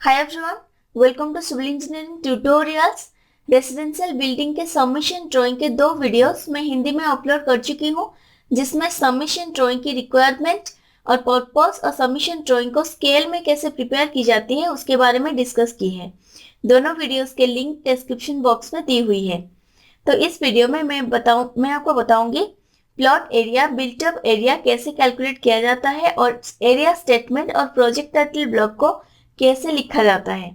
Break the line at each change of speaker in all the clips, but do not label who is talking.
Hi everyone, welcome to civil engineering tutorials. Residential building के submission drawing के 2 videos मैं हिंदी में अपलोड कर चुकी हूँ, जिसमें सबमिशन ड्राइंग की रिक्वायरमेंट और पर्पस और सबमिशन ड्राइंग को स्केल में कैसे प्रिपेयर की जाती है उसके बारे में डिस्कस की है। दोनों वीडियोस के लिंक डिस्क्रिप्शन बॉक्स में दी हुई है। तो इस वीडियो में मैं आपको बताऊंगी plot area, built up area कैसे कैलकुलेट किया जाता है और एरिया स्टेटमेंट और प्रोजेक्ट टाइटल ब्लॉक को कैसे लिखा जाता है।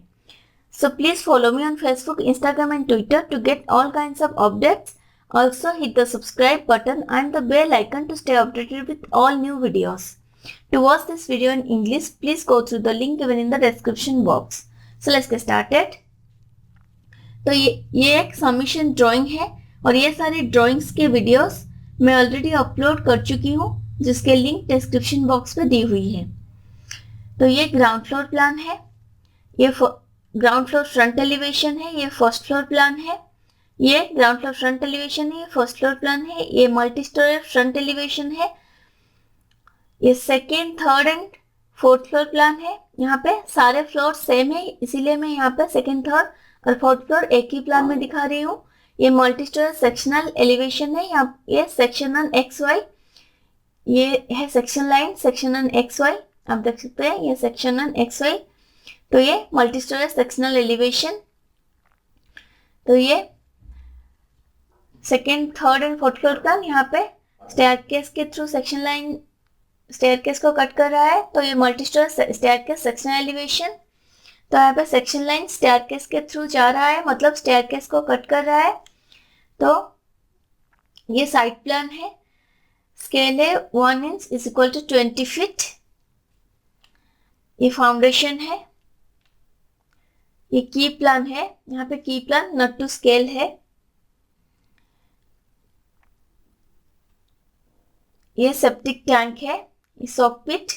So please follow me on Facebook, Instagram and Twitter to get all kinds of updates. Also hit the subscribe button and the bell icon to stay updated with all new videos. To watch this video in English, please go through the link given in the description box. So let's get started. तो ये एक submission drawing है और ये सारी drawings के videos मैं already upload कर चुकी हूँ, जिसके लिंक डिस्क्रिप्शन बॉक्स में दी हुई है। तो ये ग्राउंड फ्लोर प्लान है, ये ग्राउंड फ्लोर फ्रंट एलिवेशन है, ये फर्स्ट फ्लोर प्लान है। ये ग्राउंड फ्लोर फ्रंट एलिवेशन है, ये फर्स्ट फ्लोर प्लान है, ये मल्टी स्टोरी फ्रंट एलिवेशन है, ये second, third and fourth floor plan है। यहाँ पे सारे फ्लोर सेम है, इसीलिए मैं यहाँ पे सेकेंड, थर्ड और फोर्थ फ्लोर एक ही प्लान में दिखा रही हूँ। ये मल्टी स्टोरी सेक्शनल एलिवेशन है, यहाँ ये सेक्शनल एक्स वाई, ये है section line sectional X Y, आप देख सकते हैं ये सेक्शनल एक्स वाई। तो ये मल्टी स्टोरी सेक्शनल एलिवेशन। तो ये second, third and fourth floor plan, यहाँ पे स्टेयरकेस के थ्रू सेक्शन लाइन स्टेयरकेस को कट कर रहा है, तो ये multi storey staircase sectional elevation. तो यहाँ पे सेक्शन लाइन स्टेयरकेस के थ्रू जा रहा है, मतलब स्टेयरकेस को कट कर रहा है। तो ये साइड प्लान है, स्केल है 1 inch is equal to 20 feet. ये फाउंडेशन है, ये की प्लान है, यहाँ पे की प्लान नॉट टू स्केल है। ये सेप्टिक टैंक है, ये सॉकपिट,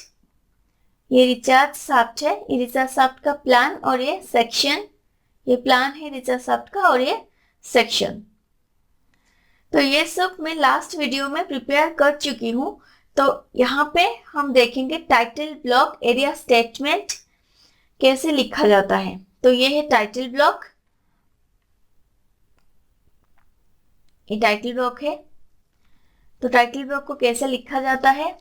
ये रिचार्ज शाफ्ट है, ये रिचार्ज शाफ्ट का प्लान और ये सेक्शन, ये प्लान है रिचार्ज शाफ्ट का और ये सेक्शन। तो ये सब मैं लास्ट वीडियो में प्रिपेयर कर चुकी हूँ। तो यहाँ पे हम देखेंगे टाइटल ब्लॉक, एरिया स्टेटमेंट कैसे लिखा जाता है। तो ये है टाइटल ब्लॉक, ये टाइटल ब्लॉक है। तो टाइटल ब्लॉक को कैसे लिखा जाता है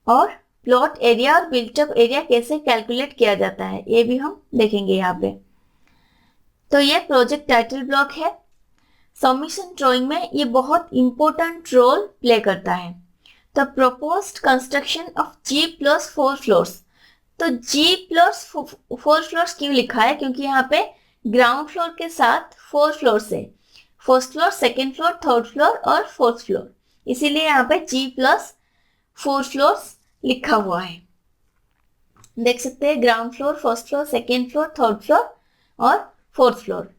और प्लॉट एरिया और बिल्ट अप एरिया कैसे कैलकुलेट किया जाता है, ये भी हम देखेंगे यहाँ पे। तो ये प्रोजेक्ट टाइटल ब्लॉक है। सबमिशन ड्राइंग में ये बहुत इंपॉर्टेंट रोल प्ले करता है। The proposed construction of G plus 4 floors. तो G प्लस 4 फ्लोर्स क्यों लिखा है? क्योंकि यहाँ पे ग्राउंड फ्लोर के साथ 4 फ्लोर्स है, first floor, second floor, third floor और फोर्थ फ्लोर, इसीलिए यहाँ पे G प्लस 4 फ्लोर्स लिखा हुआ है। देख सकते हैं ground floor, first floor, second floor, third floor और फोर्थ फ्लोर।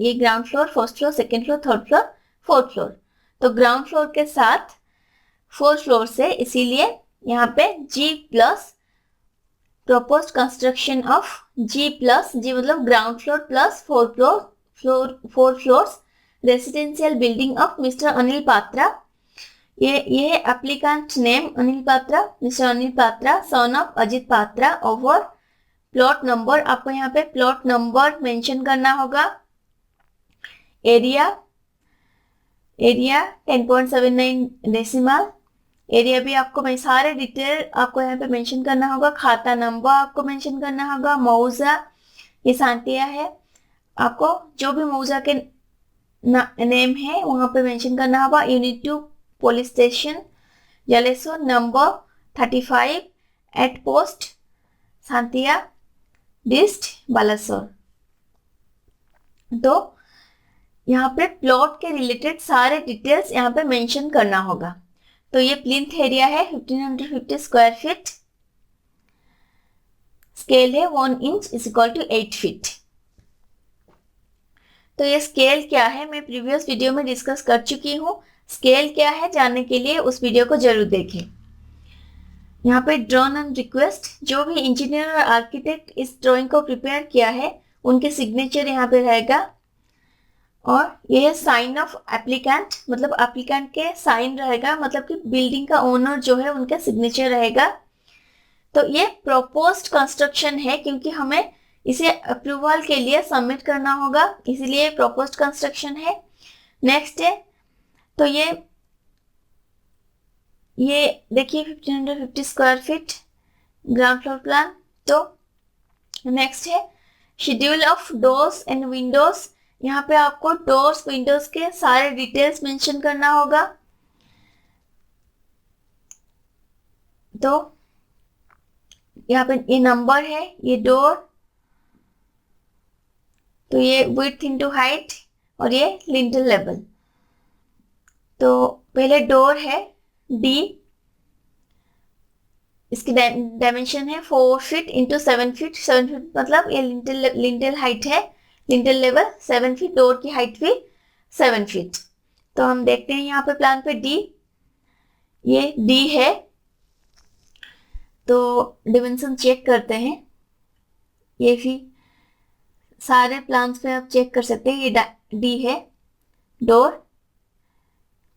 ये ground floor, first floor, second floor, third floor, fourth floor. तो ग्राउंड फ्लोर के साथ 4 फ्लोर से, इसीलिए यहाँ पे G plus proposed construction of G plus, G मतलब ground floor plus 4 floors residential building of mister Anil Patra. ये है applicant name Anil Patra, mister Anil Patra, son of Ajit Patra. Over plot number, आपको यहाँ पे प्लॉट नंबर मेंशन करना होगा। Area 10.79 decimal. एरिया भी आपको, मैं सारे डिटेल आपको यहाँ पे मेंशन करना होगा। खाता नंबर आपको मेंशन करना होगा। मौजा, ये सांतिया है, आपको जो भी मौजा के नेम है वहाँ पे मेंशन करना होगा। Unit 2 police station Jaleswar, number 35 at post Santia, dist Balasore. तो यहाँ पे प्लॉट के रिलेटेड सारे डिटेल्स यहाँ पे मेंशन करना होगा। तो ये प्लिंथ एरिया है 1550 स्क्वायर फीट, स्केल है 1 inch is equal to 8 feet. तो ये स्केल क्या है मैं प्रीवियस वीडियो में डिस्कस कर चुकी हूँ। स्केल क्या है जानने के लिए उस वीडियो को जरूर देखें। यहाँ पे ड्रॉन ऑन रिक्वेस्ट, जो भी इंजीनियर और आर्किटेक्ट इस ड्राइंग को प्रिपेयर किया है उनके सिग्नेचर यहाँ पे रहेगा। और ये है साइन ऑफ एप्लीकेंट, मतलब एप्लीकेंट के साइन रहेगा, मतलब कि बिल्डिंग का ओनर जो है उनका सिग्नेचर रहेगा। तो ये प्रपोज्ड कंस्ट्रक्शन है क्योंकि हमें इसे अप्रूवल के लिए सबमिट करना होगा, इसीलिए प्रपोज्ड कंस्ट्रक्शन है। नेक्स्ट है, तो ये देखिए 1550 square feet ground floor plan. तो नेक्स्ट है schedule of doors and Windows. यहाँ पे आपको डोर्स विंडोज के सारे डिटेल्स मेंशन करना होगा। तो यहाँ पे ये नंबर है, ये डोर, तो ये विड्थ इनटू हाइट और ये लिंटल लेवल। तो पहले डोर है डी, इसकी डायमेंशन है 4 फीट इंटू 7 फीट। 7 फीट मतलब ये लिंटल हाइट है, लिंटल लेवल 7 फीट, डोर की हाइट भी 7 फीट। तो हम देखते हैं यहाँ पे प्लान पे डी, ये डी है, तो डिमेंशन चेक करते हैं। ये भी सारे प्लान्स पे आप चेक कर सकते हैं, ये डी है डोर,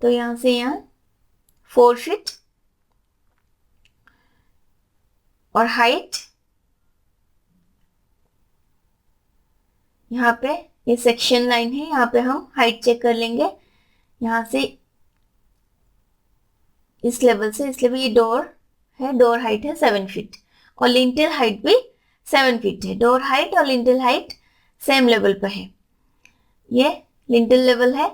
तो यहाँ से यहाँ 4 फीट और हाइट यहाँ पे ये सेक्शन लाइन है, यहाँ पे हम हाइट चेक कर लेंगे। यहाँ से इस लेवल से इस लेवल, ये डोर है, डोर हाइट है 7 फीट और लिंटल हाइट भी 7 फीट है। डोर हाइट और लिंटल हाइट सेम लेवल पे है। ये लिंटल लेवल है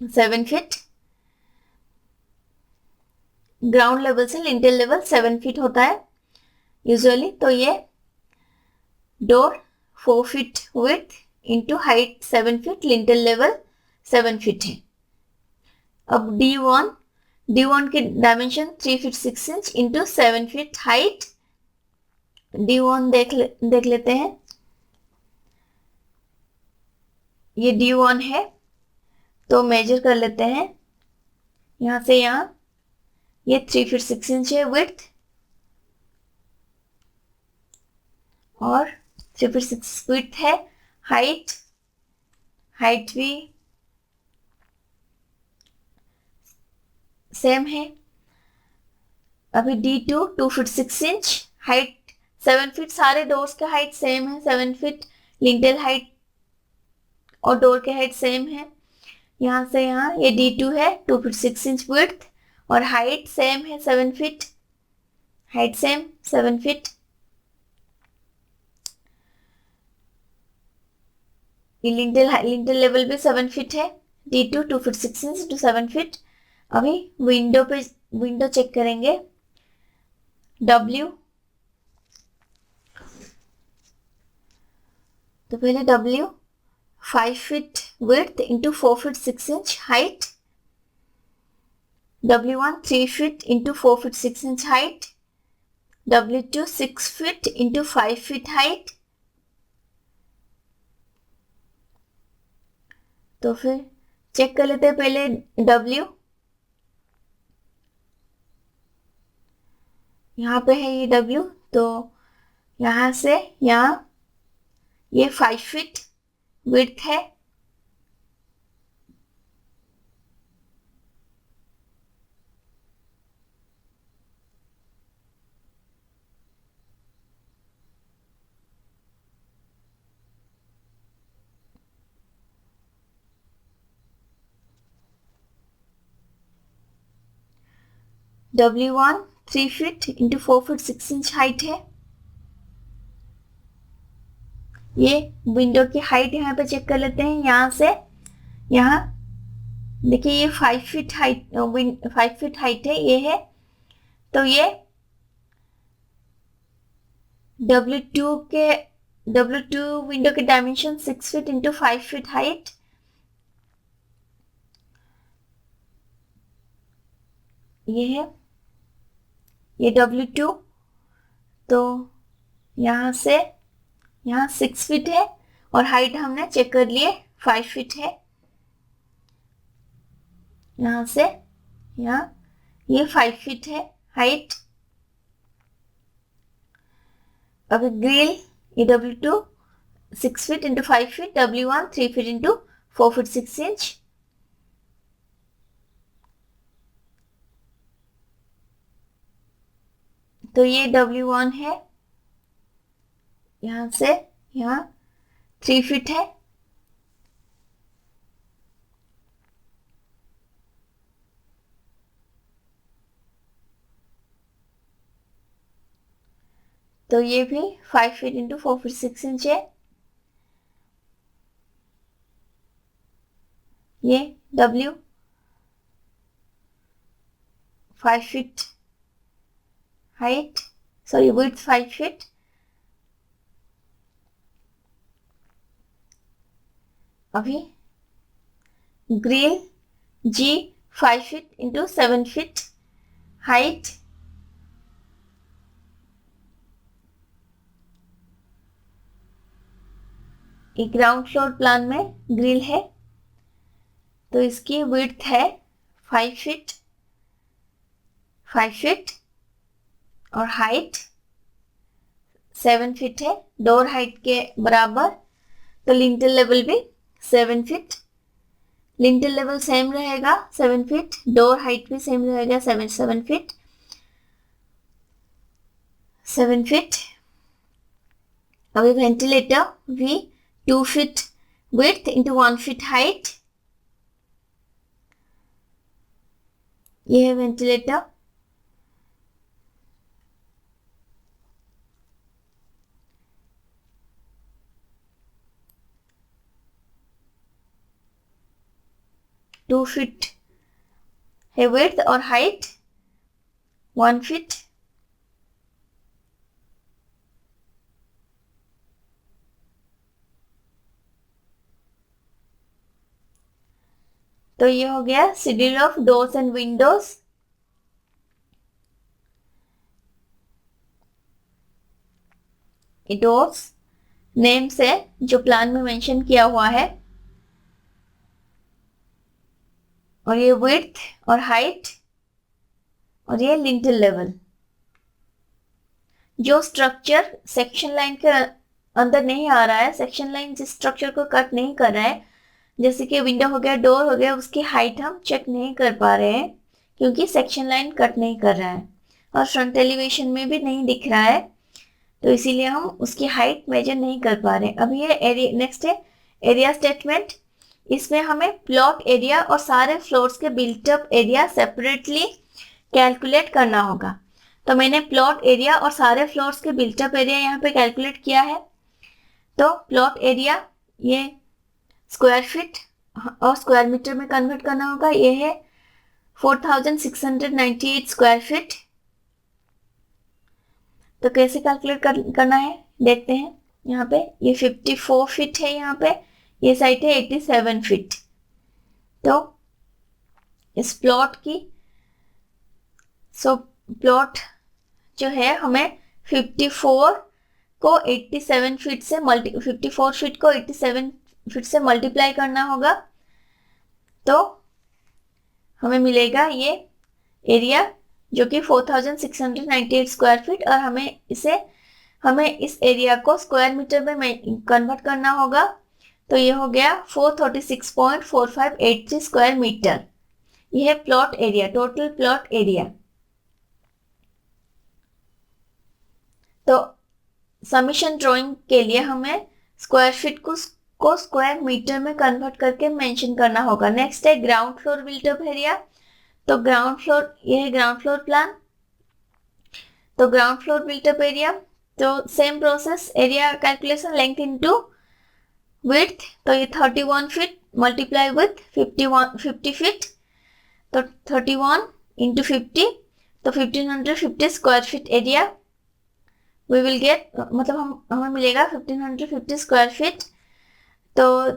7 फीट, ग्राउंड लेवल से लिंटल लेवल 7 फीट होता है यूजुअली। तो ये door 4 feet width into height 7 feet, lintel level 7 feet है। अब D1 की dimension 3 feet 6 inch into 7 feet height. D1 देख लेते हैं, ये D1 है, तो मेजर कर लेते हैं। यहाँ से यहाँ ये 3 फीट 6 इंच है विड्थ और 3 फीट 6 विड्थ है। हाइट भी सेम है। अभी D2 2 feet 6 inch, height 7 feet, सारे डोर्स के हाइट सेम है 7 फीट, लिंटल हाइट और डोर के हाइट सेम है। यहाँ से यहाँ ये D2 है 2 फीट 6 इंच विड्थ और हाइट सेम है 7 फीट, हाइट सेम 7 फीट। ये लिंटल लेवल भी 7 फीट है। D2 2 feet 6 inch to 7 feet. अभी विंडो चेक करेंगे। W, तो पहले W 5 feet width into 4 feet 6 inch height. W1 3 feet into 4 feet 6 inch height. W2 6 feet into 5 feet height. तो फिर check कर लेते हैं पहले W, यहाँ पे है ये W, तो यहाँ से यहाँ ये 5 फीट विड्थ है। W1 3 feet into 4 feet 6 inch height है। ये विंडो की हाइट यहाँ पे चेक कर लेते हैं। यहाँ से यहाँ देखिए ये 5 फीट हाइट है, ये है। तो ये W2 विंडो के dimension 6 feet into 5 feet height. ये है ये W2, तो यहाँ से यहाँ 6 फीट है और हाइट हमने चेक कर लिए 5 फीट है। यहाँ से यहाँ ये 5 फीट है हाइट। अब ग्रिल ये W2 6 feet into 5 feet, W1 3 feet into 4 feet 6 inch. तो ये W1 है, यहां से यहाँ 3 फीट है, तो ये भी 5 फीट इंटू 4 फीट 6 इंच है। ये W 5 feet height, sorry width 5 feet, अभी grill G 5 feet into 7 feet height, एक ग्राउंड फ्लोर प्लान में ग्रिल है, तो इसकी विड्थ है 5 फीट और हाइट 7 फीट है, डोर हाइट के बराबर। तो लिंटल लेवल भी 7 फीट, लिंटल लेवल सेम रहेगा 7 फीट, डोर हाइट भी सेम रहेगा 7 फीट 7 फीट। अभी वेंटिलेटर भी 2 feet width into 1 feet height, ये है वेंटिलेटर। टू फीट है विड्थ और हाइट 1 फीट। तो ये हो गया schedule of doors and Windows. ये डोर्स नेम से जो प्लान में मेंशन किया हुआ है, और ये विड्थ और हाइट, और ये लिंटल लेवल। जो स्ट्रक्चर सेक्शन लाइन के अंदर नहीं आ रहा है, सेक्शन लाइन जिस स्ट्रक्चर को कट नहीं कर रहा है, जैसे कि विंडो हो गया, डोर हो गया, उसकी हाइट हम चेक नहीं कर पा रहे हैं क्योंकि सेक्शन लाइन कट नहीं कर रहा है और फ्रंट एलिवेशन में भी नहीं दिख रहा है, तो इसीलिए हम उसकी हाइट मेजर नहीं कर पा रहे। अब ये एरिया, नेक्स्ट है एरिया स्टेटमेंट। इसमें हमें प्लॉट एरिया और सारे फ्लोर्स के बिल्टअप एरिया सेपरेटली कैलकुलेट करना होगा। तो मैंने प्लॉट एरिया और सारे फ्लोर्स के बिल्टअप एरिया यहाँ पे कैलकुलेट किया है। तो प्लॉट एरिया ये स्क्वायर फीट और स्क्वायर मीटर में कन्वर्ट करना होगा। ये है 4698 स्क्वायर फीट। तो कैसे कैलकुलेट करना है देखते हैं। यहाँ पे ये 54 फीट है, यहाँ पे ये साइड है 87 फीट। तो इस प्लॉट की प्लॉट जो है हमें 54 को 87 फीट से 54 फीट को 87 फीट से मल्टीप्लाई करना होगा, तो हमें मिलेगा ये एरिया जो कि 4698 स्क्वायर फीट, और हमें इस एरिया को स्क्वायर मीटर में कन्वर्ट करना होगा। तो ये हो गया 436.4583 स्क्वायर मीटर। यह है plot area, total plot area. तो समीशन ड्राइंग के लिए हमें स्क्वायर फीट को स्क्वायर मीटर में कन्वर्ट करके मेंशन करना होगा। नेक्स्ट है ग्राउंड फ्लोर बिल्टअप एरिया। तो ग्राउंड फ्लोर, ये है ग्राउंड फ्लोर प्लान। तो ग्राउंड फ्लोर बिल्टअप एरिया, तो same process, area calculation, length into width. तो ये 31 फीट मल्टीप्लाई विथ 50 फीट, तो 31 इंटू 50, तो 1550 square feet area we will get, मतलब हमें मिलेगा 1550 स्क्वायर फीट। तो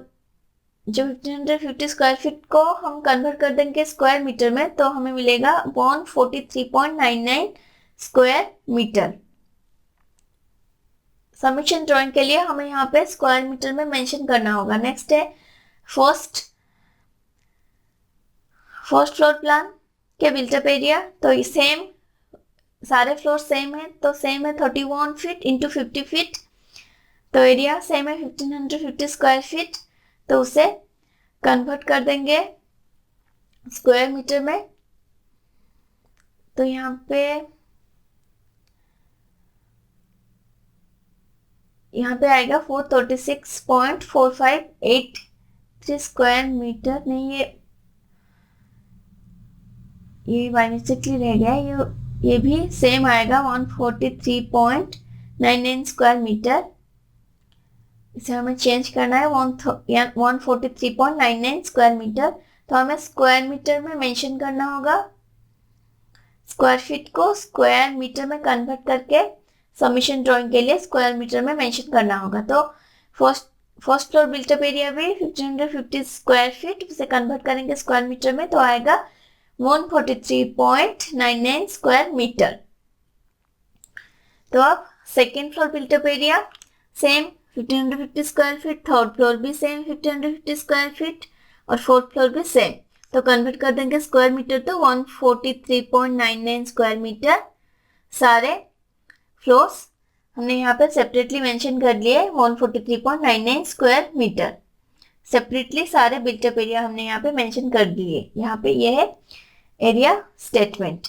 जो 1550 स्क्वायर फीट को हम कन्वर्ट कर देंगे स्क्वायर मीटर में, तो हमें मिलेगा 143.99 स्क्वायर मीटर। समीशन ड्राइंग के लिए हमें यहाँ पे स्क्वायर मीटर में मेंशन करना होगा। नेक्स्ट है फर्स्ट फ्लोर प्लान के बिल्टअप एरिया। तो सेम, सारे फ्लोर सेम है, तो सेम है 31 फीट इंटू 50 फीट, तो एरिया सेम है 1550 स्क्वायर फीट, तो उसे कन्वर्ट कर देंगे स्क्वायर मीटर में। तो यहाँ पे आएगा 436.4583 स्क्वायर मीटर। नहीं, ये बाय मिस्टेकली रह गया। ये भी सेम आएगा 143.99 स्क्वायर मीटर। इसे हमें चेंज करना है 143.99 स्क्वायर मीटर। तो हमें स्क्वायर मीटर में मेंशन करना होगा, स्क्वायर फीट को स्क्वायर मीटर में कन्वर्ट करके सबमिशन ड्राइंग के लिए स्क्वायर मीटर में मेंशन करना होगा। तो फर्स्ट फ्लोर बिल्टअप एरिया भी 1550 स्क्वायर फीट, उसे कन्वर्ट करेंगे स्क्वायर मीटर में तो आएगा 143.99 स्क्वायर मीटर। तो अब second floor built up area same 1550 square feet, third floor भी सेम 1550 स्क्वायर फीट और फोर्थ फ्लोर भी सेम। तो कन्वर्ट कर देंगे स्क्वायर मीटर तो 143.99 स्क्वायर मीटर। सारे फ्लोर्स हमने यहाँ पे सेपरेटली मेंशन कर लिए 143.99 स्क्वायर मीटर। सेपरेटली सारे बिल्टअप एरिया हमने यहाँ पे मेंशन कर दिए। यहाँ पे ये है एरिया स्टेटमेंट।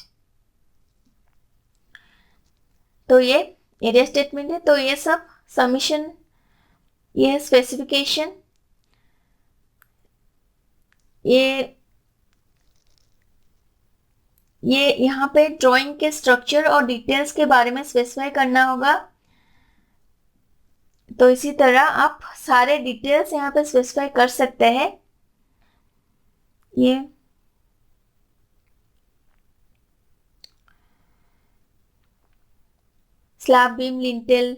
तो ये एरिया स्टेटमेंट है। तो ये सब सबमिशन, ये है स्पेसिफिकेशन, ये यहाँ पे ड्राइंग के स्ट्रक्चर और डिटेल्स के बारे में स्पेसिफाई करना होगा। तो इसी तरह आप सारे डिटेल्स यहाँ पे स्पेसिफाई कर सकते हैं। ये स्लैब, बीम, लिंटेल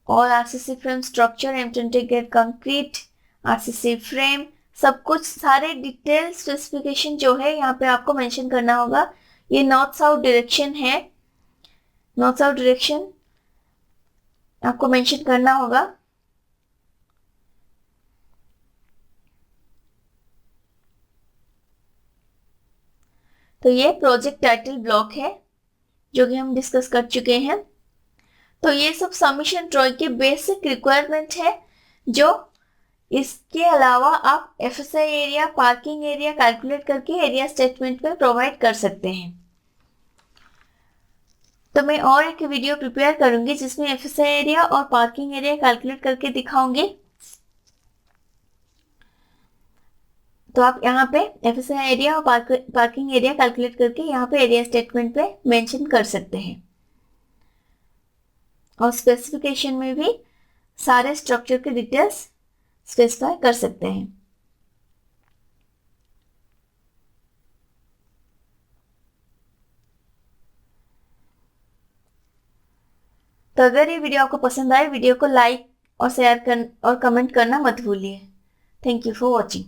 और RCC frame structure, integrated concrete, RCC frame, सब कुछ सारे डिटेल स्पेसिफिकेशन जो है यहाँ पे आपको मेंशन करना होगा। ये नॉर्थ साउथ डायरेक्शन है, नॉर्थ साउथ डायरेक्शन आपको मेंशन करना होगा। तो ये प्रोजेक्ट टाइटल ब्लॉक है जो कि हम डिस्कस कर चुके हैं। तो ये सब सबमिशन ड्राइंग के बेसिक रिक्वायरमेंट है। जो इसके अलावा आप FSI area, parking area calculate करके एरिया स्टेटमेंट में प्रोवाइड कर सकते हैं। तो मैं और एक वीडियो प्रिपेयर करूंगी जिसमें एफएसआई एरिया और पार्किंग एरिया कैलकुलेट करके दिखाऊंगी। तो आप यहाँ पे एफएसआई एरिया और पार्किंग एरिया कैलकुलेट करके यहाँ पे एरिया स्टेटमेंट पे मेंशन कर सकते हैं। और स्पेसिफिकेशन में भी सारे स्ट्रक्चर के डिटेल्स स्पेसिफाई कर सकते हैं। तो अगर ये वीडियो आपको पसंद आए, वीडियो को लाइक और शेयर और कमेंट करना मत भूलिए। Thank you for watching.